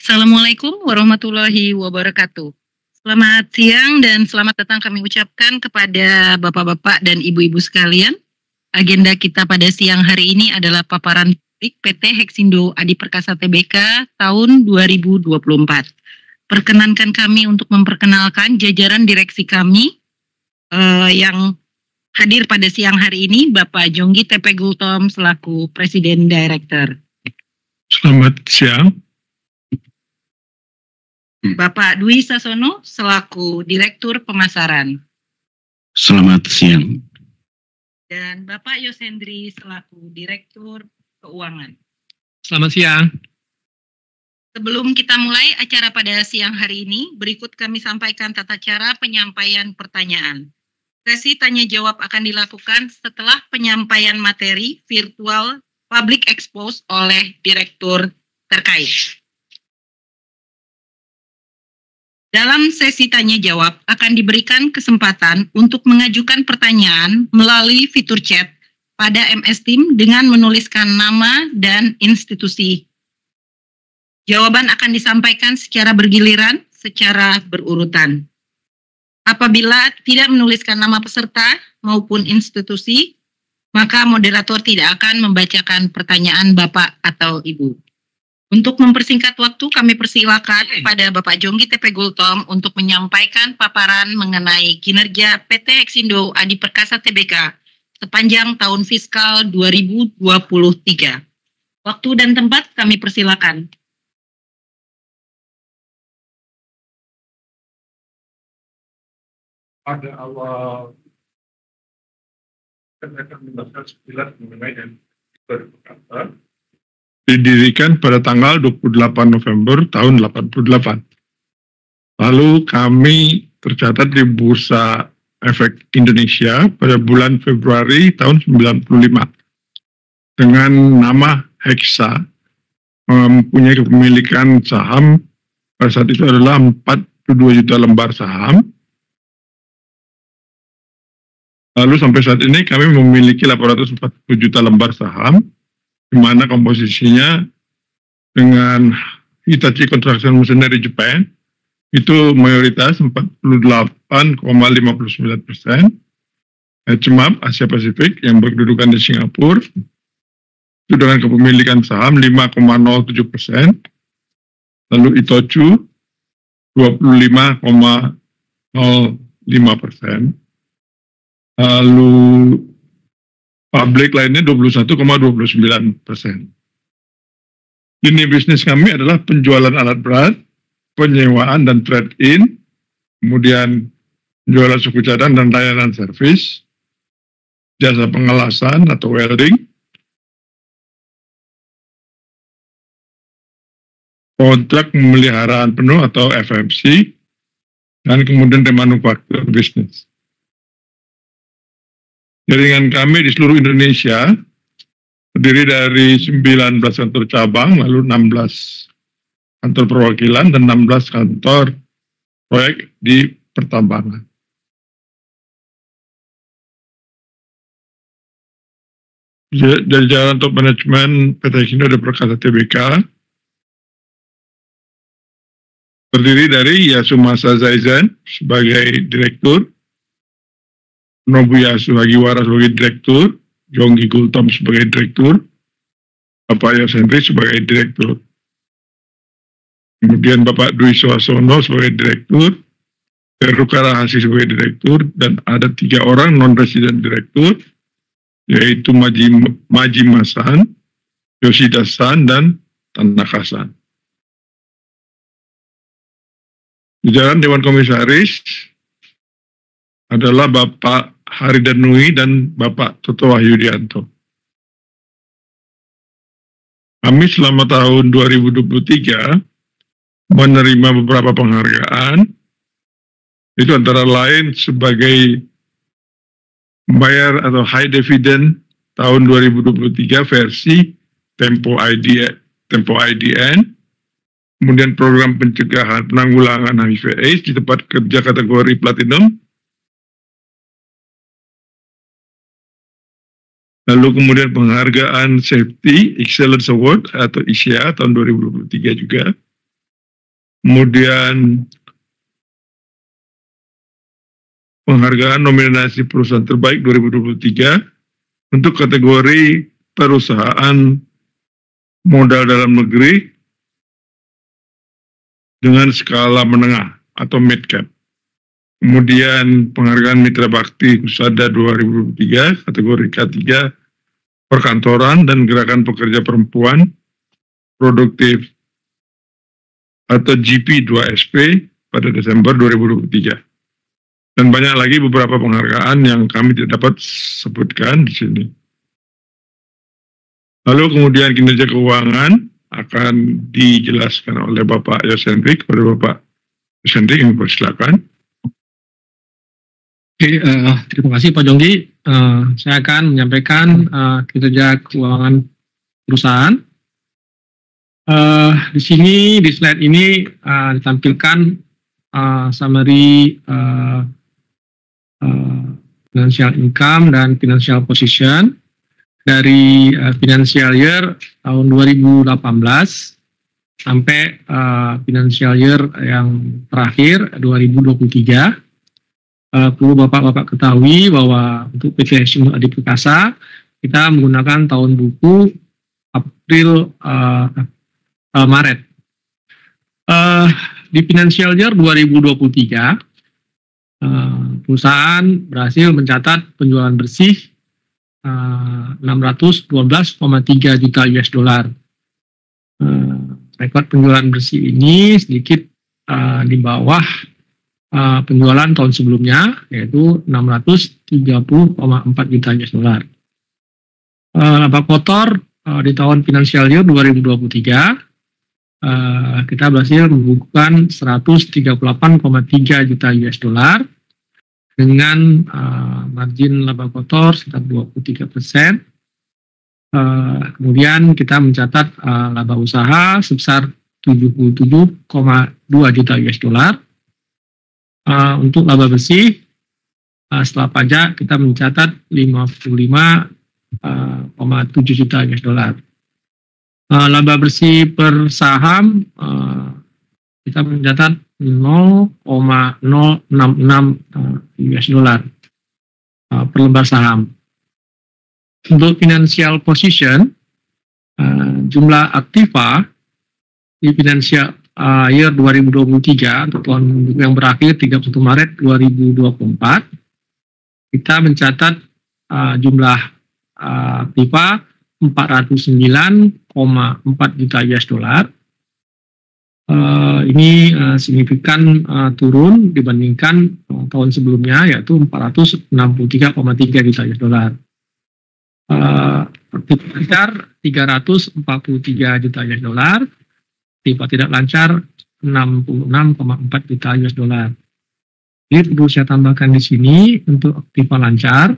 Assalamualaikum warahmatullahi wabarakatuh. Selamat siang dan selamat datang kami ucapkan kepada bapak-bapak dan ibu-ibu sekalian. Agenda kita pada siang hari ini adalah paparan politik PT Hexindo Adi Perkasa Tbk tahun 2024. Perkenankan kami untuk memperkenalkan jajaran direksi kami yang hadir pada siang hari ini, Bapak Jonggi T.P. Gultom selaku Presiden Director. Selamat siang. Bapak Dwi Sasono selaku Direktur Pemasaran. Selamat siang. Dan Bapak Yosendri selaku Direktur Keuangan. Selamat siang. Sebelum kita mulai acara pada siang hari ini, berikut kami sampaikan tata cara penyampaian pertanyaan. Sesi tanya jawab akan dilakukan setelah penyampaian materi virtual public expose oleh direktur terkait. Dalam sesi tanya jawab akan diberikan kesempatan untuk mengajukan pertanyaan melalui fitur chat pada MS Team dengan menuliskan nama dan institusi. Jawaban akan disampaikan secara bergiliran, secara berurutan. Apabila tidak menuliskan nama peserta maupun institusi, maka moderator tidak akan membacakan pertanyaan Bapak atau Ibu. Untuk mempersingkat waktu, kami persilakan kepada Bapak Jonggi T.P. Gultom untuk menyampaikan paparan mengenai kinerja PT Hexindo Adi Perkasa Tbk sepanjang tahun fiskal 2023. Waktu dan tempat kami persilakan. Pada awal kenaikan mendasar 9 mengenai yang berkata didirikan pada tanggal 28 November tahun 88. Lalu kami tercatat di Bursa Efek Indonesia pada bulan Februari tahun 95 dengan nama Hexa, mempunyai kepemilikan saham pada saat itu adalah 42 juta lembar saham. Lalu sampai saat ini kami memiliki 840 juta lembar saham, di mana komposisinya dengan Hitachi Construction Machinery Japan itu mayoritas 48,59%, HMAP Asia Pasifik yang berkedudukan di Singapura itu dengan kepemilikan saham 5,07%, lalu Itochu 25,05%, lalu publik lainnya 21,29%. Ini bisnis kami adalah penjualan alat berat, penyewaan dan trade-in, kemudian penjualan suku cadang dan layanan servis, jasa pengelasan atau welding, kontrak pemeliharaan penuh atau FMC, dan kemudian remanufaktur bisnis. Jaringan kami di seluruh Indonesia terdiri dari 19 kantor cabang, lalu 16 kantor perwakilan, dan 16 kantor proyek di pertambangan. Jajaran top manajemen PT Hexindo Adi Perkasa Tbk terdiri dari Yasumasa Zaizen sebagai direktur, Nobuyasu Hagiwara sebagai direktur, Jonggi Gultom sebagai direktur, Bapak Yosendri sebagai direktur. Kemudian Bapak Dwi Sasono sebagai direktur, Heruka Rahasi sebagai direktur, dan ada 3 orang non-resident direktur, yaitu Maji Masan, Yoshida San, dan Tanaka-san. Jajaran Dewan Komisaris adalah Bapak Haridanui dan Bapak Toto Wahyudianto. Kami selama tahun 2023 menerima beberapa penghargaan, itu antara lain sebagai membayar atau high dividend tahun 2023 versi Tempo IDN, kemudian program pencegahan penanggulangan HIV/AIDS di tempat kerja kategori platinum, lalu kemudian penghargaan Safety Excellence Award atau ISIA tahun 2023 juga, Kemudian penghargaan nominasi perusahaan terbaik 2023 untuk kategori perusahaan modal dalam negeri dengan skala menengah atau mid cap. Kemudian penghargaan Mitra Bakti Husada 2023 kategori K3 perkantoran dan gerakan pekerja perempuan produktif atau GP2SP pada Desember 2023. Dan banyak lagi beberapa penghargaan yang kami tidak dapat sebutkan di sini. Lalu kemudian kinerja keuangan akan dijelaskan oleh Bapak Yos Hendrik. Kepada Bapak Yos Hendrik, yang persilakan. Oke, terima kasih Pak Jonggi. Saya akan menyampaikan kinerja keuangan perusahaan. Di sini, di slide ini ditampilkan summary financial income dan financial position dari financial year tahun 2018 sampai financial year yang terakhir 2023. Perlu Bapak-Bapak ketahui bahwa untuk PT Hashim Adi Perkasa kita menggunakan tahun buku April Maret. Di financial year 2023 perusahaan berhasil mencatat penjualan bersih 612,3 juta US dollar. Rekor penjualan bersih ini sedikit di bawah penjualan tahun sebelumnya, yaitu 630,4 juta US dollar. Laba kotor di tahun finansial year 2023 kita berhasil membukukan 138,3 juta US dollar dengan margin laba kotor sekitar 23%. Kemudian kita mencatat laba usaha sebesar 77,2 juta US dollar. Untuk laba bersih setelah pajak kita mencatat 55,7 juta US dollar. Laba bersih per saham kita mencatat 0,066 US dollar per lembar saham. Untuk financial position, jumlah aktiva di financial year 2023 untuk tahun yang berakhir 31 Maret 2024 kita mencatat jumlah aktiva 409,4 juta US dollar. Ini signifikan turun dibandingkan tahun sebelumnya, yaitu 463,3 juta US dollar. Lancar 343 juta US dollar, aktiva tidak lancar 66,4 juta US dollar. Jadi perlu saya tambahkan di sini untuk aktiva lancar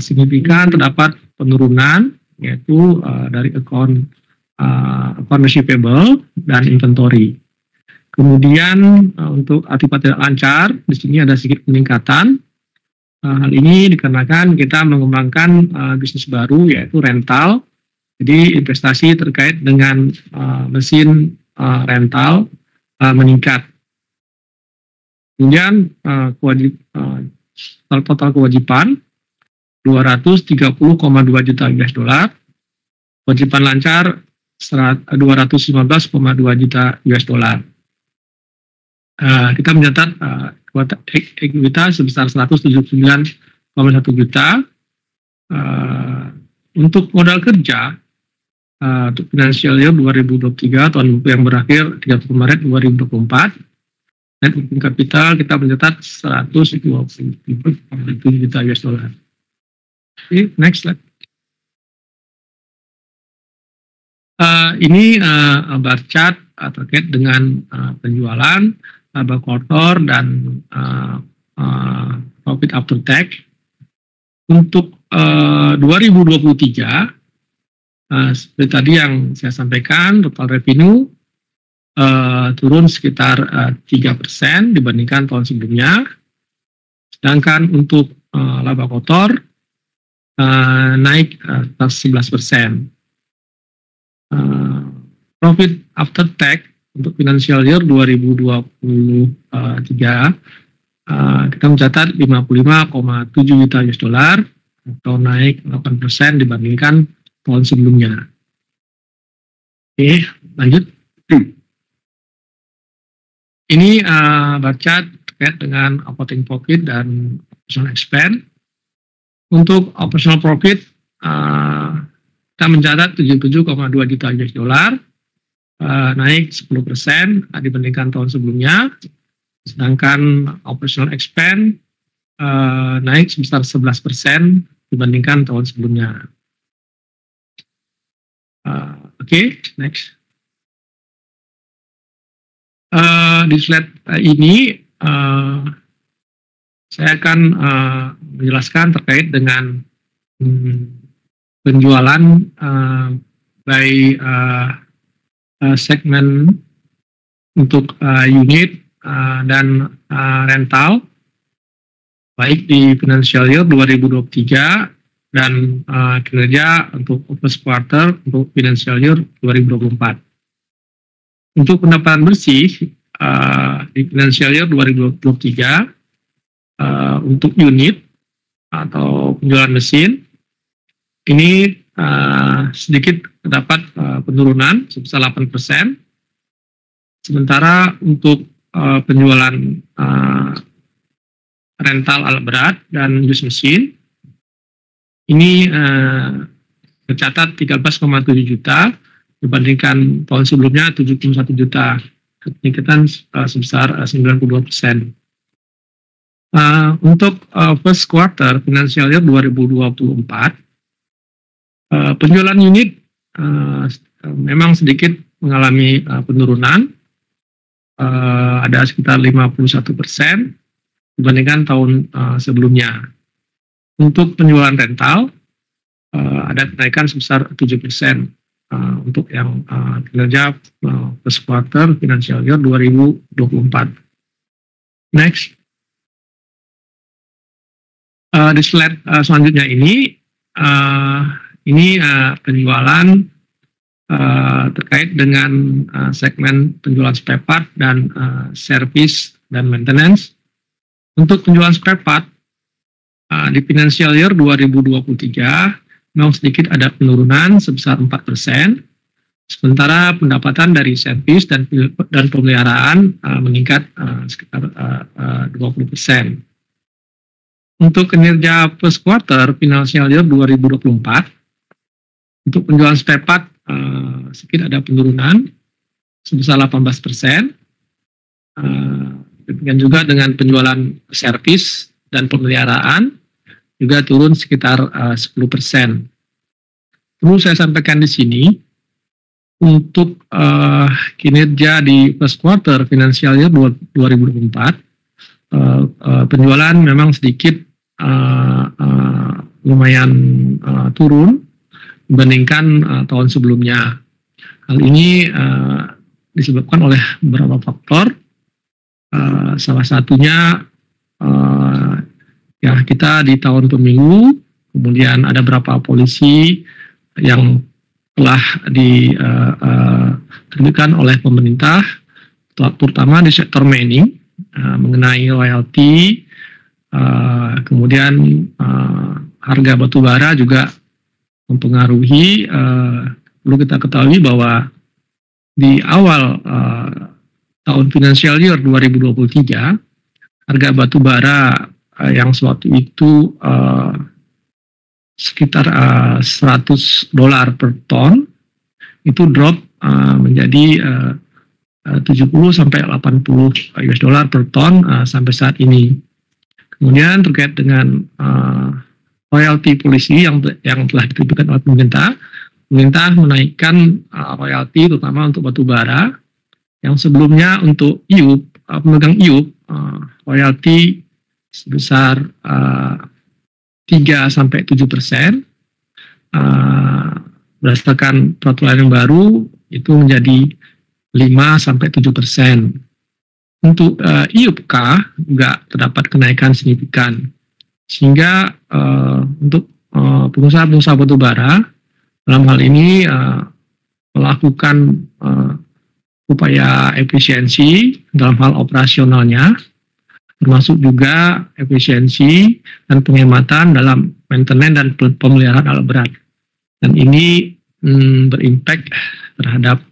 signifikan terdapat penurunan, yaitu dari account receivable dan inventory. Kemudian untuk aktiva tidak lancar di sini ada sedikit peningkatan. Hal ini dikarenakan kita mengembangkan bisnis baru, yaitu rental. Jadi investasi terkait dengan mesin rental meningkat. Kemudian total kewajiban 230,2 juta US dollar. Kewajiban lancar 215,2 juta US dollar. Kita mencatat ekuitas sebesar 179,1 juta. Untuk modal kerja untuk financial year 2023 tahun yang berakhir 31 Maret 2024, net working capital kita mencatat 127 juta US dollar. Oke, next slide. Ini bar chart terkait dengan penjualan, laba kotor, dan profit after tax. Untuk 2023, seperti tadi yang saya sampaikan, total revenue turun sekitar 3% dibandingkan tahun sebelumnya. Sedangkan untuk laba kotor naik 11%. Profit after tax untuk financial year 2023 kita mencatat 55,7 juta US dollar atau naik 8% dibandingkan tahun sebelumnya. Oke, lanjut. Ini bar chart terkait dengan operating profit dan operational expense. Untuk operational profit kita mencatat 77,2 juta US dollar, naik 10% dibandingkan tahun sebelumnya. Sedangkan operational expense naik sebesar 11% dibandingkan tahun sebelumnya. Oke, next. Di slide ini saya akan menjelaskan terkait dengan penjualan by segmen untuk unit dan rental baik di financial year 2023 dan kinerja untuk first quarter untuk financial year 2024. Untuk pendapatan bersih di financial year 2023 untuk unit atau penjualan mesin ini sedikit terdapat penurunan sebesar 8%. Sementara untuk penjualan rental alat berat dan used mesin ini tercatat 13,7 juta dibandingkan tahun sebelumnya 71 juta, peningkatan sebesar 92%. Untuk first quarter financial year 2024 penjualan unit memang sedikit mengalami penurunan, ada sekitar 51% dibandingkan tahun sebelumnya. Untuk penjualan rental ada kenaikan sebesar 7% untuk yang kinerja first quarter financial year 2024. Next. Di slide selanjutnya ini penjualan terkait dengan segmen penjualan spare part dan service dan maintenance. Untuk penjualan spare part di financial year 2023 memang sedikit ada penurunan sebesar 4%, sementara pendapatan dari servis dan pemeliharaan meningkat sekitar 20%. Untuk kinerja first quarter financial year 2024, untuk penjualan spare part sedikit ada penurunan sebesar 18%, demikian juga dengan penjualan servis dan pemeliharaan juga turun sekitar 10%. Perlu saya sampaikan di sini, untuk kinerja di first quarter financial year 2024, penjualan memang sedikit lumayan turun dibandingkan tahun sebelumnya. Hal ini disebabkan oleh beberapa faktor. Salah satunya ya kita di tahun pemilu, kemudian ada beberapa polisi yang telah diterbitkan oleh pemerintah, terutama di sektor mining mengenai royalti, kemudian harga batu bara juga mempengaruhi. Perlu kita ketahui bahwa di awal tahun financial year 2023 harga batu bara yang sewaktu itu sekitar $100 per ton itu drop menjadi 70 sampai 80 US dollar per ton sampai saat ini. Kemudian terkait dengan royalti polisi yang telah ditentukan oleh pemerintah menaikkan royalti terutama untuk batu bara yang sebelumnya untuk IUP, pemegang IUP, royalti sebesar 3-7%, berdasarkan peraturan yang baru itu menjadi 5-7%. Untuk IUPK juga terdapat kenaikan signifikan, sehingga untuk pengusaha-pengusaha batubara dalam hal ini melakukan upaya efisiensi dalam hal operasionalnya, termasuk juga efisiensi dan penghematan dalam maintenance dan pemeliharaan alat berat. Dan ini berimpact terhadap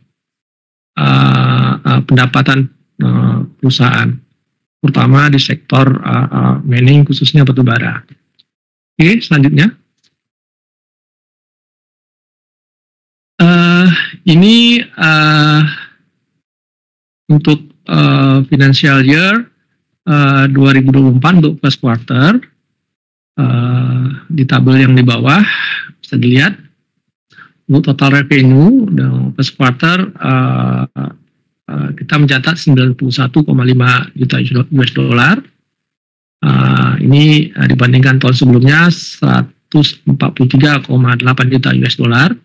pendapatan perusahaan, terutama di sektor mining khususnya batubara. Oke, selanjutnya. Ini untuk financial year 2024 untuk first quarter. Di tabel yang di bawah bisa dilihat untuk total revenue first quarter kita mencatat 91,5 juta US dollar. Ini dibandingkan tahun sebelumnya 143,8 juta US dollar.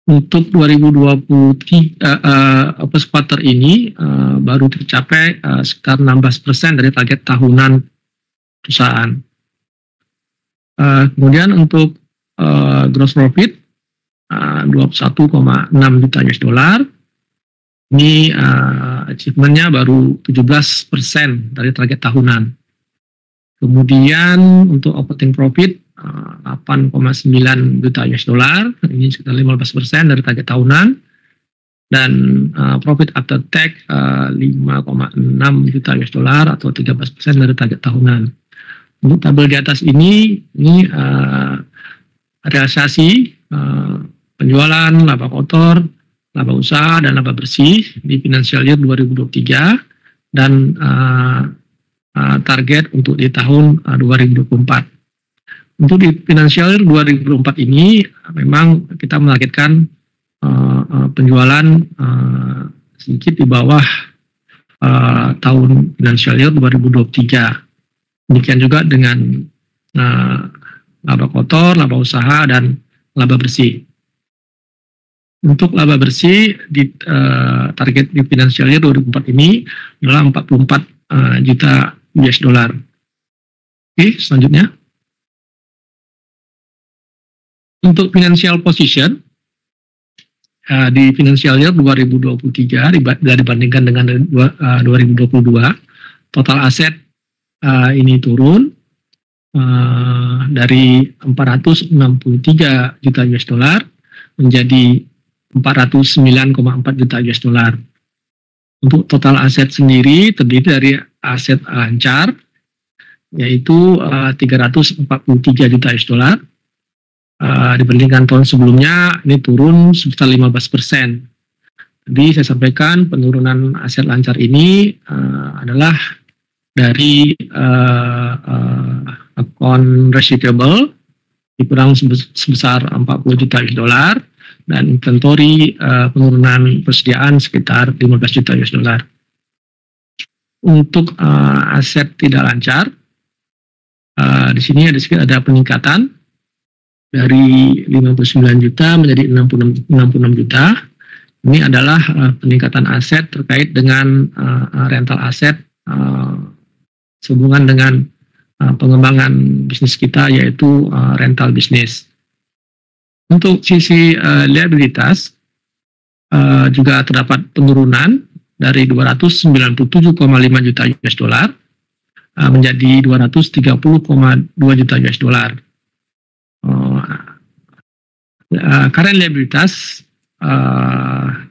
Untuk 2023 first quarter ini baru tercapai sekitar 16% dari target tahunan perusahaan. Kemudian untuk gross profit 21,6 juta US dollar. Ini achievementnya baru 17% dari target tahunan. Kemudian untuk operating profit 8,9 juta US dollar, ini sekitar 15% dari target tahunan. Dan profit after tax 5,6 juta US dollar atau 13% dari target tahunan. Untuk tabel di atas ini realisasi penjualan, laba kotor, laba usaha, dan laba bersih di financial year 2023 dan target untuk di tahun 2024. Untuk di financial year 2024 ini memang kita menargetkan penjualan sedikit di bawah tahun financial year 2023. Demikian juga dengan laba kotor, laba usaha, dan laba bersih. Untuk laba bersih di target di financial year 2024 ini adalah 44 juta US dollar. Oke, selanjutnya. Untuk financial position di financial year 2023 dibandingkan dengan 2022, total aset ini turun dari 463 juta US dollar menjadi 409,4 juta US dollar. Untuk total aset sendiri terdiri dari aset lancar yaitu 343 juta US dollar. Dibandingkan tahun sebelumnya ini turun sebesar 15%. Jadi saya sampaikan penurunan aset lancar ini adalah dari account receivable dikurang sebesar 40 juta US dollar dan inventory penurunan persediaan sekitar 15 juta US dollar. Untuk aset tidak lancar di sini ada peningkatan dari 59 juta menjadi 66 juta. Ini adalah peningkatan aset terkait dengan rental aset sehubungan dengan pengembangan bisnis kita yaitu rental bisnis. Untuk sisi liabilitas juga terdapat penurunan dari 297,5 juta US dollar menjadi 230,2 juta US dollar. Current liabilitas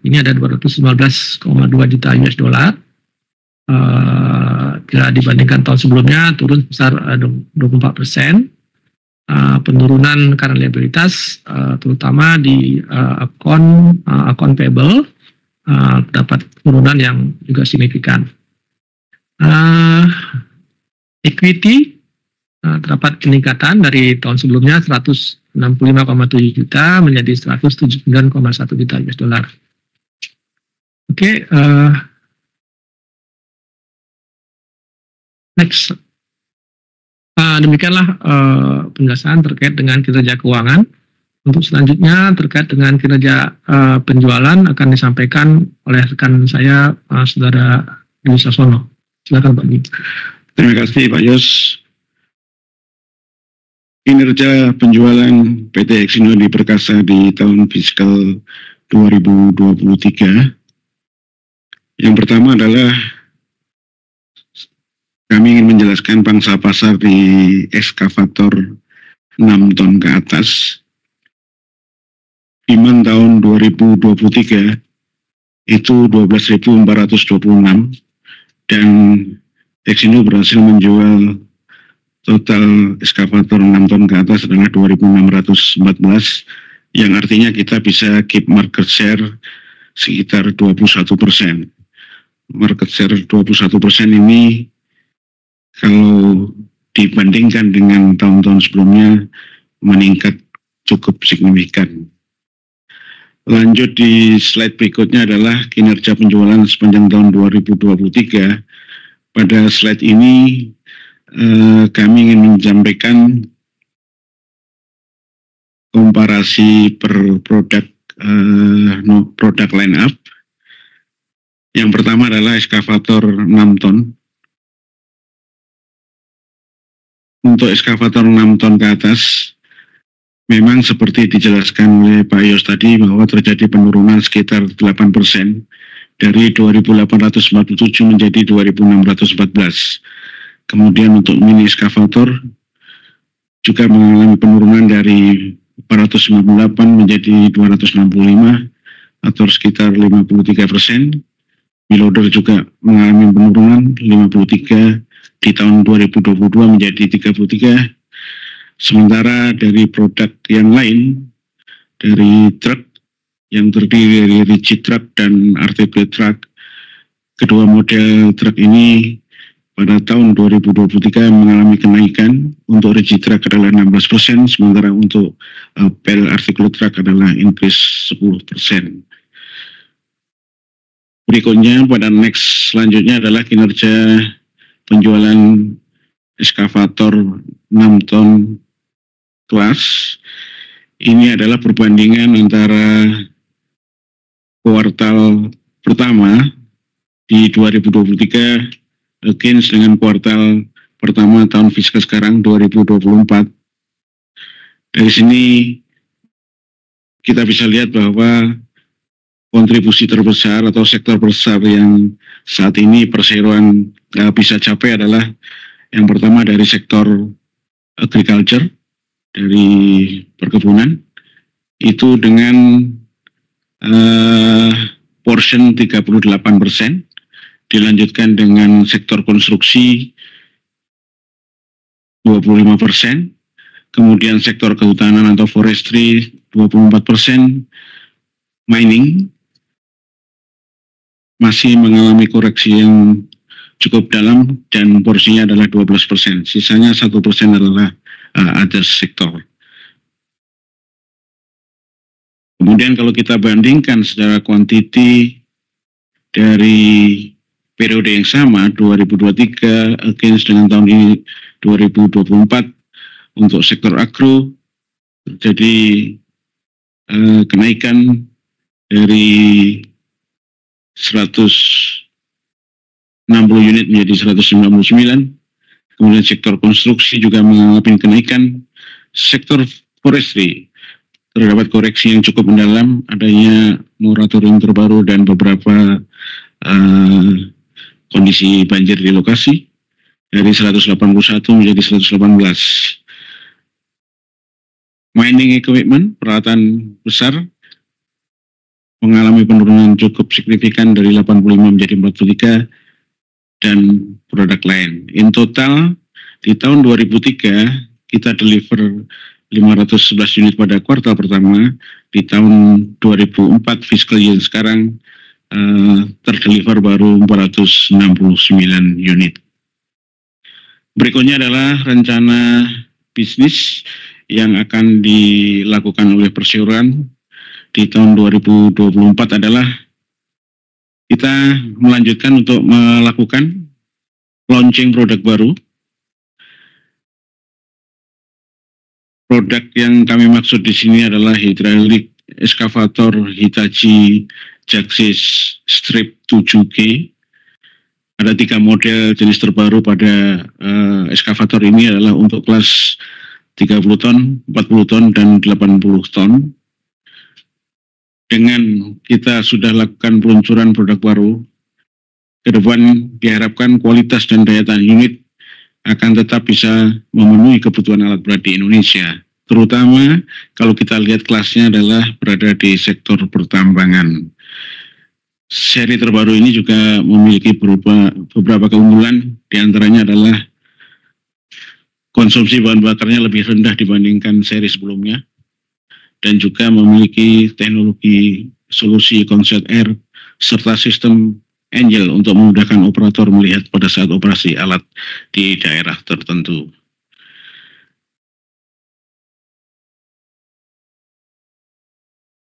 ini ada 219,2 juta US dollar. Bila dibandingkan tahun sebelumnya turun sebesar 24%. Penurunan current liabilitas terutama di akun payable dapat penurunan yang juga signifikan. Equity terdapat peningkatan dari tahun sebelumnya 165,7 juta menjadi 179,1 juta US dollar. Oke, next. Demikianlah penjelasan terkait dengan kinerja keuangan. Untuk selanjutnya terkait dengan kinerja penjualan akan disampaikan oleh rekan saya, Saudara Dwi Sasono. Silakan Pak Dwi. Terima kasih Pak Yos. Kinerja penjualan PT Exino Di Perkasa di tahun fiskal 2023 Yang pertama adalah kami ingin menjelaskan pangsa pasar di ekskavator 6 ton ke atas. Demand tahun 2023 itu 12.426 dan Exindo berhasil menjual total ekskavator 6 ton ke atas adalah 2.614, yang artinya kita bisa keep market share sekitar 21%. Market share 21% ini kalau dibandingkan dengan tahun-tahun sebelumnya meningkat cukup signifikan. Lanjut di slide berikutnya adalah kinerja penjualan sepanjang tahun 2023. Pada slide ini kami ingin menyampaikan komparasi per produk produk line up. Yang pertama adalah ekskavator 6 ton. Untuk ekskavator 6 ton ke atas, memang seperti dijelaskan oleh Pak Yos tadi bahwa terjadi penurunan sekitar 8% dari 2.847 menjadi 2.614. Kemudian untuk mini ekskavator juga mengalami penurunan dari 498 menjadi 265 atau sekitar 53%. Miloader juga mengalami penurunan 53 di tahun 2022 menjadi 33. Sementara dari produk yang lain, dari truk yang terdiri dari rigid truck dan articulate truck, kedua model truk ini pada tahun 2023 mengalami kenaikan. Untuk rigid truck adalah 16%, sementara untuk pel articulate truck adalah increase 10%. Berikutnya pada next selanjutnya adalah kinerja penjualan ekskavator 6 ton kelas. Ini adalah perbandingan antara kuartal pertama di 2023 against dengan kuartal pertama tahun fiskal sekarang 2024. Dari sini kita bisa lihat bahwa kontribusi terbesar atau sektor besar yang saat ini perseroan bisa capai adalah yang pertama dari sektor agriculture, dari perkebunan, itu dengan portion 38%, dilanjutkan dengan sektor konstruksi 25%, kemudian sektor kehutanan atau forestry 24%, mining masih mengalami koreksi yang cukup dalam dan porsinya adalah 12%. Sisanya 1% adalah other sektor. Kemudian kalau kita bandingkan secara kuantiti dari periode yang sama 2023 against dengan tahun ini 2024, untuk sektor agro terjadi kenaikan dari 160 unit menjadi 199. Kemudian sektor konstruksi juga mengalami kenaikan. Sektor forestry terdapat koreksi yang cukup mendalam, adanya moratorium terbaru dan beberapa kondisi banjir di lokasi dari 181 menjadi 118. Mining equipment, peralatan besar, mengalami penurunan cukup signifikan dari 85 menjadi 43, dan produk lain. In total, di tahun 2003, kita deliver 511 unit pada kuartal pertama. Di tahun 2004, fiscal year sekarang, terdeliver baru 469 unit. Berikutnya adalah rencana bisnis yang akan dilakukan oleh perseroan di tahun 2024 adalah kita melanjutkan untuk melakukan launching produk baru. Produk yang kami maksud di sini adalah hydraulic excavator Hitachi Jaxis Strip 7K. Ada 3 model jenis terbaru pada excavator ini adalah untuk kelas 30 ton, 40 ton, dan 80 ton. Dengan kita sudah lakukan peluncuran produk baru ke depan diharapkan kualitas dan daya tahan unit akan tetap bisa memenuhi kebutuhan alat berat di Indonesia. Terutama kalau kita lihat kelasnya adalah berada di sektor pertambangan. Seri terbaru ini juga memiliki beberapa keunggulan, diantaranya adalah konsumsi bahan bakarnya lebih rendah dibandingkan seri sebelumnya, dan juga memiliki teknologi solusi Concept Air serta sistem Angel untuk memudahkan operator melihat pada saat operasi alat di daerah tertentu.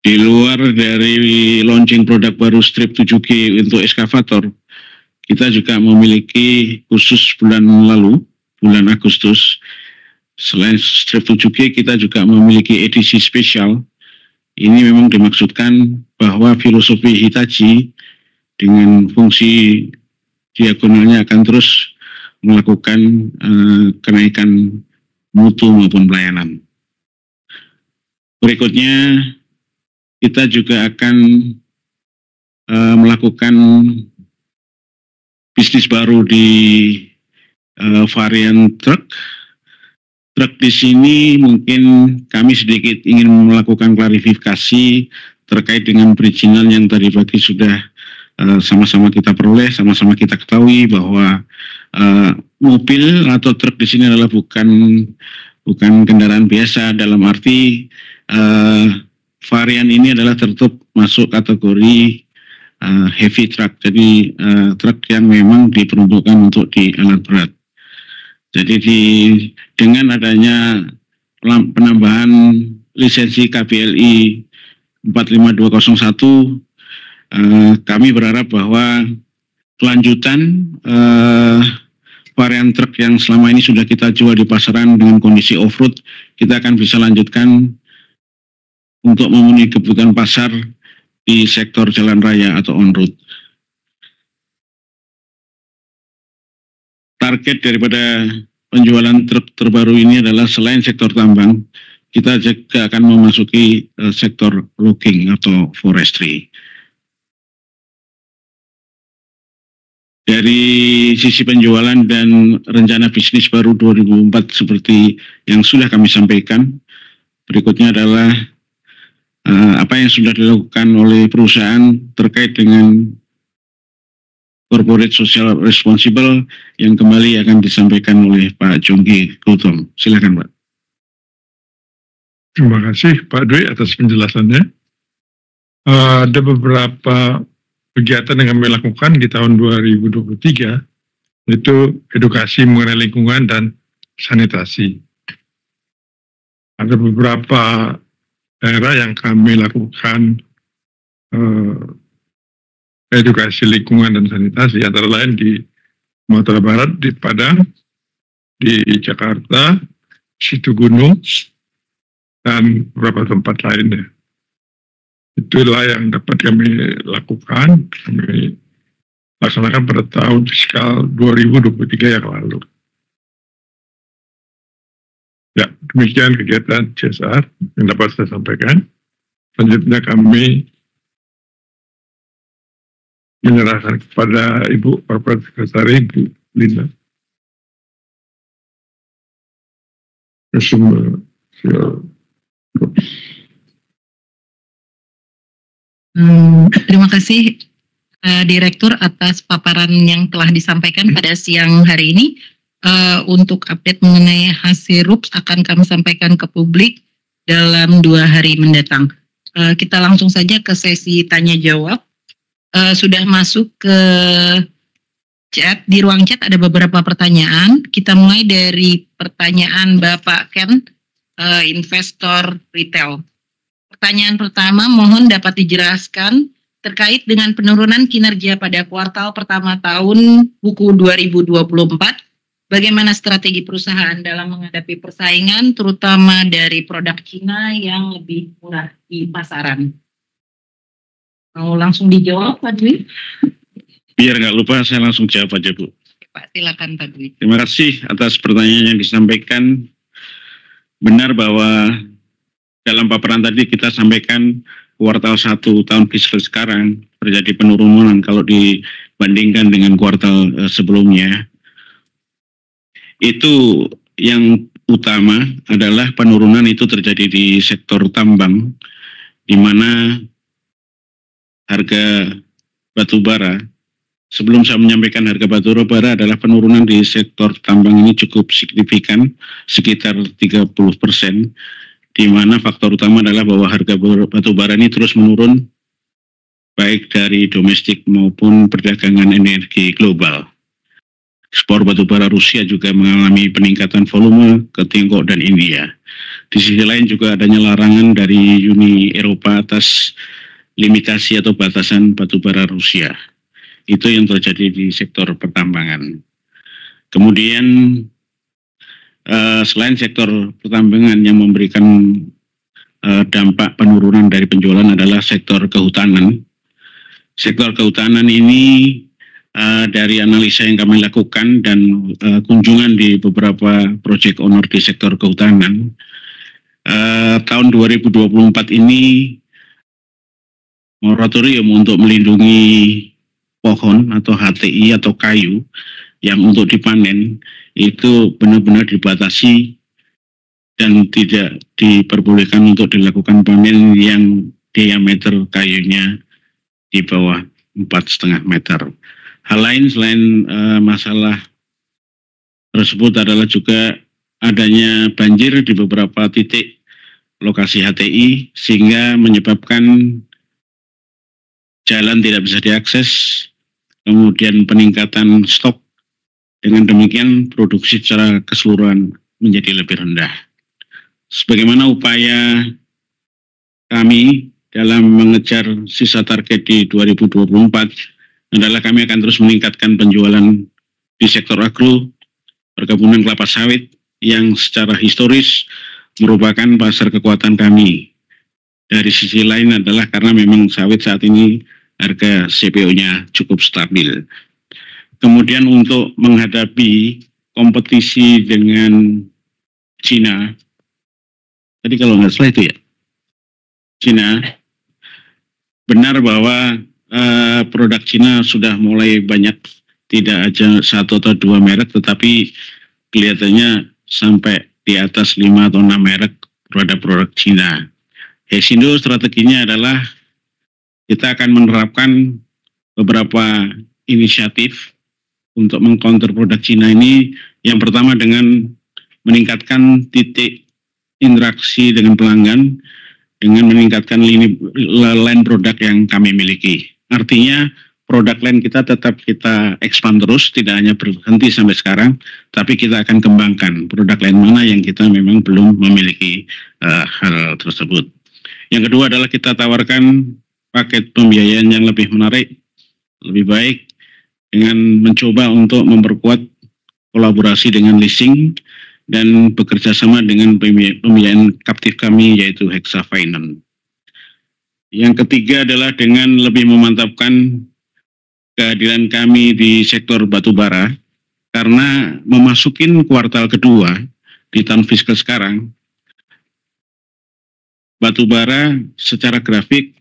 Di luar dari launching produk baru strip 7G untuk eskavator, kita juga memiliki khusus bulan lalu, bulan Agustus, selain strip 7G kita juga memiliki edisi spesial. Ini memang dimaksudkan bahwa filosofi Hitachi dengan fungsi diagonalnya akan terus melakukan kenaikan mutu maupun pelayanan. Berikutnya, kita juga akan melakukan bisnis baru di varian truk. Truk di sini mungkin kami sedikit ingin melakukan klarifikasi terkait dengan perizinan yang tadi pagi sudah sama-sama kita peroleh, sama-sama kita ketahui bahwa mobil atau truk di sini adalah bukan kendaraan biasa, dalam arti varian ini adalah tetap masuk kategori heavy truck, jadi truk yang memang diperuntukkan untuk di alat berat. Jadi dengan adanya penambahan lisensi KPLI 45201, kami berharap bahwa kelanjutan varian truk yang selama ini sudah kita jual di pasaran dengan kondisi off-road, kita akan bisa lanjutkan untuk memenuhi kebutuhan pasar di sektor jalan raya atau on-road. Target daripada penjualan truk terbaru ini adalah selain sektor tambang, kita juga akan memasuki sektor logging atau forestry. Dari sisi penjualan dan rencana bisnis baru 2004 seperti yang sudah kami sampaikan, berikutnya adalah apa yang sudah dilakukan oleh perusahaan terkait dengan corporate social responsible yang kembali akan disampaikan oleh Pak Jongki Gautam. Silakan, Pak. Terima kasih Pak Dwi atas penjelasannya. Ada beberapa kegiatan yang kami lakukan di tahun 2023, yaitu edukasi mengenai lingkungan dan sanitasi. Ada beberapa daerah yang kami lakukan edukasi lingkungan dan sanitasi, antara lain di Sumatera Barat, di Padang, di Jakarta, Situgunung, dan beberapa tempat lainnya. Itulah yang dapat kami lakukan, kami laksanakan pada tahun fiskal 2023 yang lalu. Ya, demikian kegiatan CSR yang dapat saya sampaikan. Selanjutnya kami menyerahkan kepada Ibu Korporat Sekretari, Ibu Linda. Terima kasih Direktur atas paparan yang telah disampaikan pada siang hari ini. Untuk update mengenai hasil RUPS akan kami sampaikan ke publik dalam 2 hari mendatang. Kita langsung saja ke sesi tanya jawab. Sudah masuk ke chat, di ruang chat ada beberapa pertanyaan. Kita mulai dari pertanyaan Bapak Ken, investor retail. Pertanyaan pertama, mohon dapat dijelaskan terkait dengan penurunan kinerja pada kuartal pertama tahun buku 2024. Bagaimana strategi perusahaan dalam menghadapi persaingan, terutama dari produk Cina yang lebih murah di pasaran? Mau langsung dijawab, Pak Dwi? Biar nggak lupa, saya langsung jawab aja, Bu. Pak, silakan Pak Dwi. Terima kasih atas pertanyaan yang disampaikan. Benar bahwa dalam paparan tadi kita sampaikan kuartal 1 tahun fiskal sekarang terjadi penurunan kalau dibandingkan dengan kuartal sebelumnya. Itu yang utama adalah penurunan itu terjadi di sektor tambang, di mana harga batu bara, sebelum saya menyampaikan harga batu bara, adalah penurunan di sektor tambang ini cukup signifikan, sekitar 30%, di mana faktor utama adalah bahwa harga batu bara ini terus menurun, baik dari domestik maupun perdagangan energi global. Ekspor batubara Rusia juga mengalami peningkatan volume ke Tiongkok dan India. Di sisi lain juga adanya larangan dari Uni Eropa atas limitasi atau batasan batubara Rusia. Itu yang terjadi di sektor pertambangan. Kemudian selain sektor pertambangan yang memberikan dampak penurunan dari penjualan adalah sektor kehutanan. Sektor kehutanan ini dari analisa yang kami lakukan dan kunjungan di beberapa project owner di sektor kehutanan, tahun 2024 ini moratorium untuk melindungi pohon atau HTI atau kayu yang untuk dipanen itu benar-benar dibatasi dan tidak diperbolehkan untuk dilakukan panen yang diameter kayunya di bawah 4,5 meter. Hal lain selain masalah tersebut adalah juga adanya banjir di beberapa titik lokasi HTI sehingga menyebabkan jalan tidak bisa diakses, kemudian peningkatan stok, dengan demikian produksi secara keseluruhan menjadi lebih rendah. Sebagaimana upaya kami dalam mengejar sisa target di 2024 adalah kami akan terus meningkatkan penjualan di sektor agro, perkebunan kelapa sawit yang secara historis merupakan pasar kekuatan kami. Dari sisi lain adalah karena memang sawit saat ini harga CPO-nya cukup stabil. Kemudian untuk menghadapi kompetisi dengan Cina, tadi kalau nggak salah itu ya, Cina, benar bahwa produk Cina sudah mulai banyak, tidak aja 1 atau 2 merek, tetapi kelihatannya sampai di atas 5 atau 6 merek produk Cina. Hexindo strateginya adalah kita akan menerapkan beberapa inisiatif untuk mengcounter produk Cina ini. Yang pertama dengan meningkatkan titik interaksi dengan pelanggan, dengan meningkatkan line produk yang kami miliki. Artinya produk line kita tetap kita expand terus, tidak hanya berhenti sampai sekarang, tapi kita akan kembangkan produk line mana yang kita memang belum memiliki hal tersebut. Yang kedua adalah kita tawarkan paket pembiayaan yang lebih menarik, lebih baik, dengan mencoba untuk memperkuat kolaborasi dengan leasing dan bekerja sama dengan pembiayaan kaptif kami yaitu Hexa Finance. Yang ketiga adalah dengan lebih memantapkan kehadiran kami di sektor batubara, karena memasukin kuartal kedua di tahun fiskal sekarang, batubara secara grafik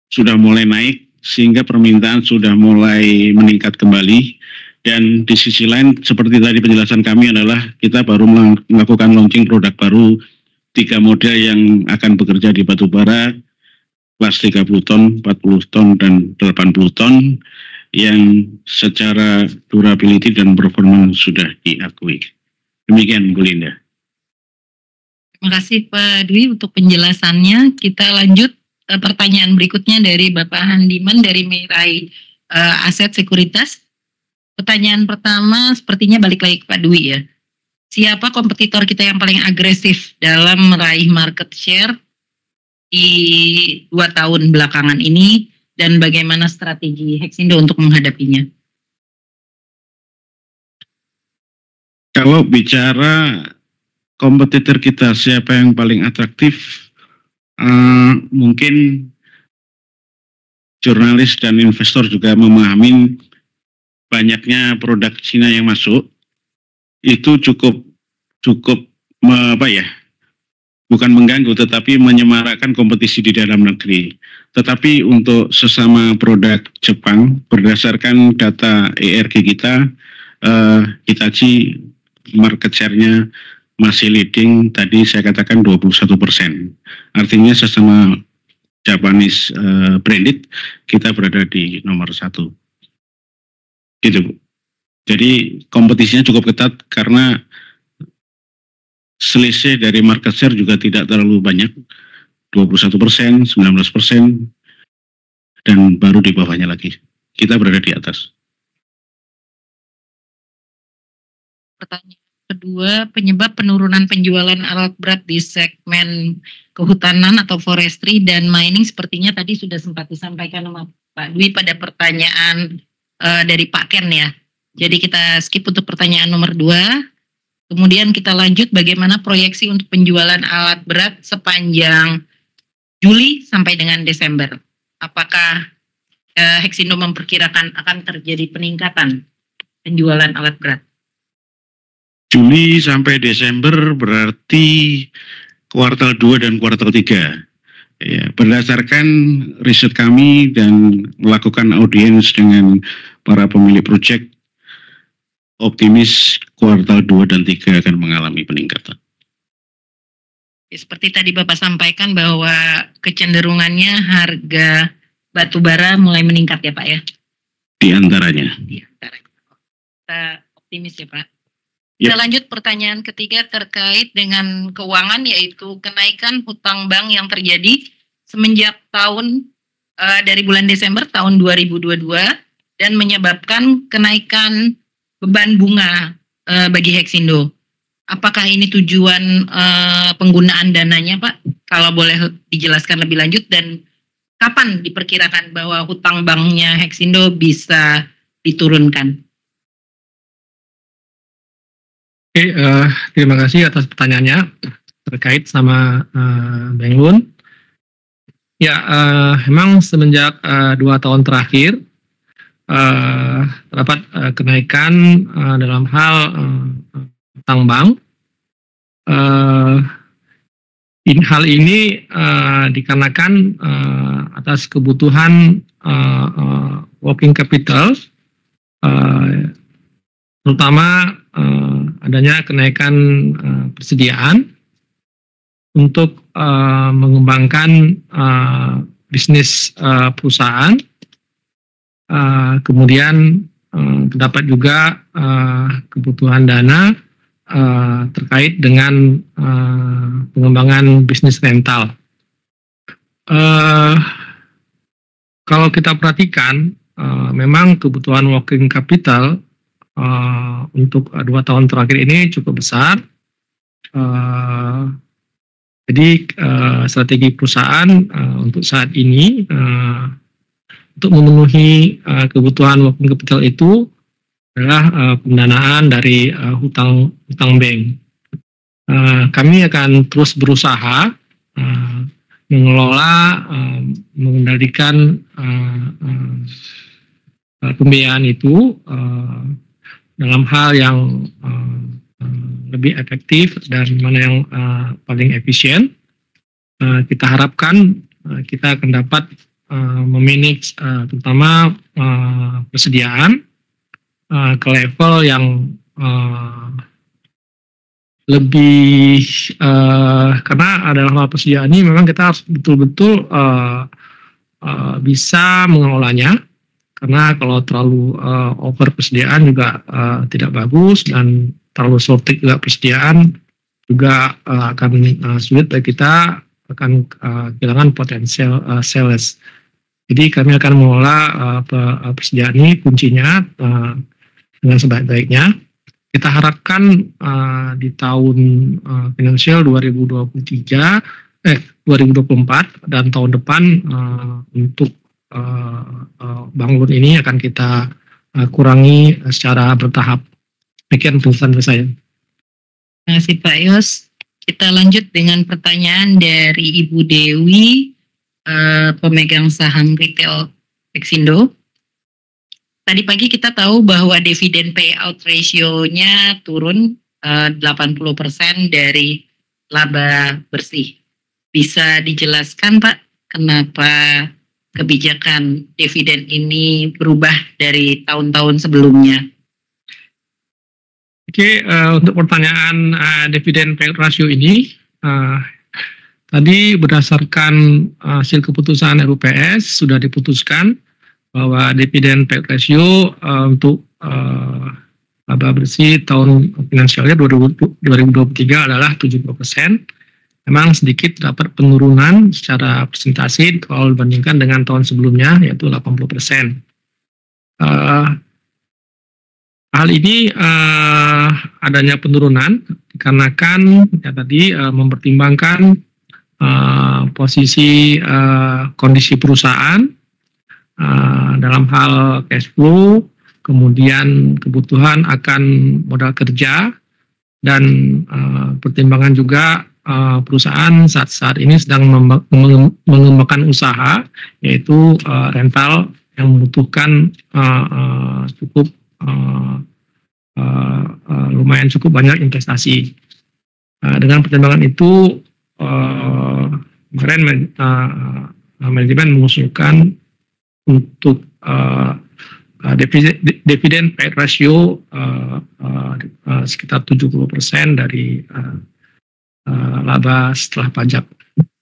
sudah mulai naik sehingga permintaan sudah mulai meningkat kembali. Dan di sisi lain seperti tadi penjelasan kami adalah kita baru melakukan launching produk baru 3 model yang akan bekerja di batubara kelas 30 ton, 40 ton, dan 80 ton yang secara durability dan performance sudah diakui. Demikian Bu Linda. Terima kasih Pak Dwi untuk penjelasannya. Kita lanjut pertanyaan berikutnya dari Bapak Handiman dari Mirai Aset Sekuritas. Pertanyaan pertama sepertinya balik lagi ke Pak Dwi ya. Siapa kompetitor kita yang paling agresif dalam meraih market share di 2 tahun belakangan ini, dan bagaimana strategi Hexindo untuk menghadapinya? Kalau bicara kompetitor kita, siapa yang paling atraktif, mungkin jurnalis dan investor juga memahami banyaknya produk Cina yang masuk, itu cukup bukan mengganggu tetapi menyemarakkan kompetisi di dalam negeri. Tetapi untuk sesama produk Jepang berdasarkan data ERG kita, Hitachi market share-nya masih leading, tadi saya katakan 21%. Artinya sesama Japanese branded kita berada di nomor 1. Gitu Bu. Jadi kompetisinya cukup ketat karena selisih dari market share juga tidak terlalu banyak, 21%, 19%, dan baru di bawahnya lagi. Kita berada di atas. Pertanyaan kedua, penyebab penurunan penjualan alat berat di segmen kehutanan atau forestry dan mining sepertinya tadi sudah sempat disampaikan sama Pak Dwi pada pertanyaan dari Pak Ken ya. Jadi kita skip untuk pertanyaan nomor 2. Kemudian kita lanjut bagaimana proyeksi untuk penjualan alat berat sepanjang Juli sampai dengan Desember. Apakah Hexindo memperkirakan akan terjadi peningkatan penjualan alat berat? Juli sampai Desember berarti kuartal 2 dan kuartal 3. Ya, berdasarkan riset kami dan melakukan audiens dengan para pemilik proyek, optimis kuartal 2 dan 3 akan mengalami peningkatan. Seperti tadi Bapak sampaikan bahwa kecenderungannya harga batu bara mulai meningkat ya Pak ya? Di antaranya. Kita optimis ya Pak. Yep. Kita lanjut pertanyaan ketiga terkait dengan keuangan, yaitu kenaikan hutang bank yang terjadi semenjak dari bulan Desember tahun 2022 dan menyebabkan kenaikan beban bunga bagi Hexindo. Apakah ini tujuan penggunaan dananya Pak? Kalau boleh dijelaskan lebih lanjut, dan kapan diperkirakan bahwa hutang banknya Hexindo bisa diturunkan? Oke, terima kasih atas pertanyaannya terkait sama Bank Loan. Ya, memang semenjak 2 tahun terakhir terdapat kenaikan dalam hal hutang bank. Hal ini dikarenakan atas kebutuhan working capital, terutama adanya kenaikan persediaan untuk mengembangkan bisnis perusahaan. Kemudian terdapat juga kebutuhan dana terkait dengan pengembangan bisnis rental. Kalau kita perhatikan, memang kebutuhan working capital untuk 2 tahun terakhir ini cukup besar. Jadi strategi perusahaan untuk saat ini untuk memenuhi kebutuhan working capital itu adalah pendanaan dari hutang bank. Kami akan terus berusaha mengelola, mengendalikan pembiayaan itu dalam hal yang lebih efektif dan mana yang paling efisien. Kita harapkan kita akan dapat memanage terutama persediaan ke level yang lebih karena adalah persediaan ini memang kita harus betul-betul bisa mengelolanya. Karena kalau terlalu over persediaan juga tidak bagus, dan terlalu shortage juga persediaan juga akan sulit bagi kita, akan kehilangan potensial sales. Jadi kami akan mengelola persediaan ini, kuncinya dengan sebaik-baiknya. Kita harapkan di tahun finansial 2024 dan tahun depan untuk Bank Loan ini akan kita kurangi secara bertahap. Demikian penjelasan dari saya. Terima kasih Pak Yos. Kita lanjut dengan pertanyaan dari Ibu Dewi, pemegang saham retail Hexindo. Tadi pagi kita tahu bahwa dividen payout ratio-nya turun 80% dari laba bersih. Bisa dijelaskan Pak, kenapa kebijakan dividen ini berubah dari tahun-tahun sebelumnya? Oke, untuk pertanyaan dividen payout ratio ini, tadi berdasarkan hasil keputusan RUPS sudah diputuskan bahwa dividen payout ratio untuk laba bersih tahun finansialnya 2023 adalah 70%. Memang sedikit dapat penurunan secara persentase kalau dibandingkan dengan tahun sebelumnya, yaitu 80%. Hal ini adanya penurunan dikarenakan ya tadi mempertimbangkan posisi kondisi perusahaan dalam hal cash flow, kemudian kebutuhan akan modal kerja, dan pertimbangan juga perusahaan saat ini sedang mengembangkan usaha, yaitu rental yang membutuhkan cukup lumayan cukup banyak investasi. Dengan pertimbangan itu kemarin manajemen mengusulkan untuk dividen payout ratio sekitar 70% dari laba setelah pajak.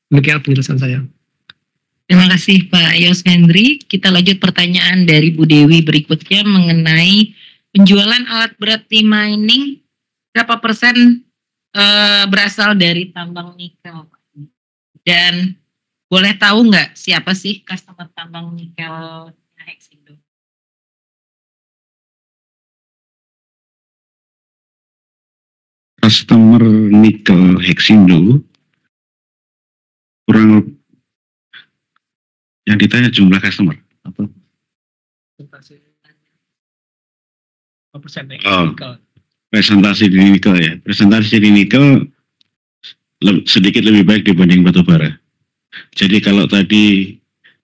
Demikian penjelasan saya. Terima kasih Pak Yos Hendri. Kita lanjut pertanyaan dari Bu Dewi berikutnya mengenai penjualan alat berat di mining, berapa persen berasal dari tambang nikel? Dan boleh tahu nggak siapa sih customer tambang nikel Hexindo? Customer nikel Hexindo kurang, yang ditanya jumlah customer apa? Presentasi di nikel ya. Presentasi di nikel sedikit lebih baik dibanding batubara. Jadi kalau tadi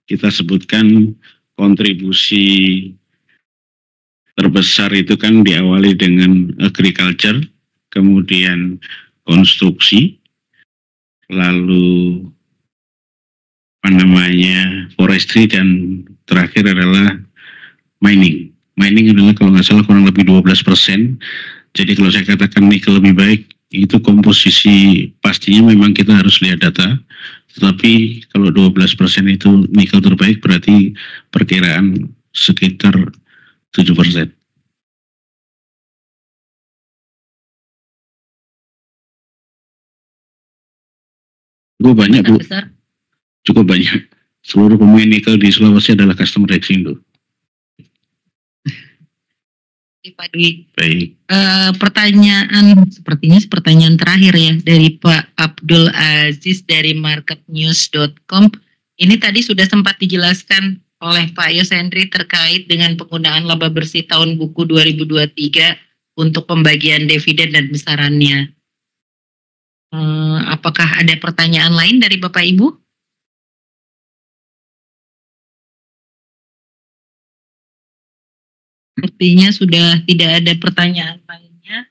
kita sebutkan kontribusi terbesar itu kan diawali dengan agriculture, kemudian konstruksi, lalu forestry, dan terakhir adalah mining. Mining adalah kalau nggak salah kurang lebih 12%. Jadi kalau saya katakan nikel lebih baik, itu komposisi pastinya memang kita harus lihat data. Tetapi kalau 12% itu nikel terbaik, berarti perkiraan sekitar 7%. Cukup banyak Bu. Cukup banyak. Seluruh pemain nikel di Sulawesi adalah customer Hexindo. Pak Dwi. Baik. Sepertinya pertanyaan terakhir ya dari Pak Abdul Aziz dari marketnews.com. Ini tadi sudah sempat dijelaskan oleh Pak Yos Hendri terkait dengan penggunaan laba bersih tahun buku 2023 untuk pembagian dividen dan besarannya. Apakah ada pertanyaan lain dari Bapak Ibu? Sepertinya sudah tidak ada pertanyaan lainnya.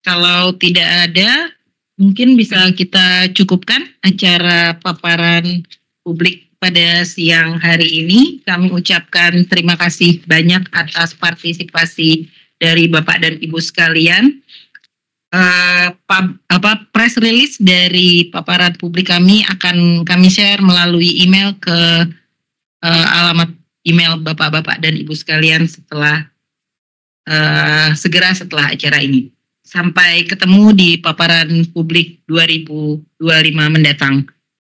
Kalau tidak ada, mungkin bisa kita cukupkan acara paparan publik pada siang hari ini. Kami ucapkan terima kasih banyak atas partisipasi dari Bapak dan Ibu sekalian. Press release dari paparan publik kami akan kami share melalui email ke alamat email Bapak-Bapak dan Ibu sekalian segera setelah acara ini. Sampai ketemu di paparan publik 2025 mendatang.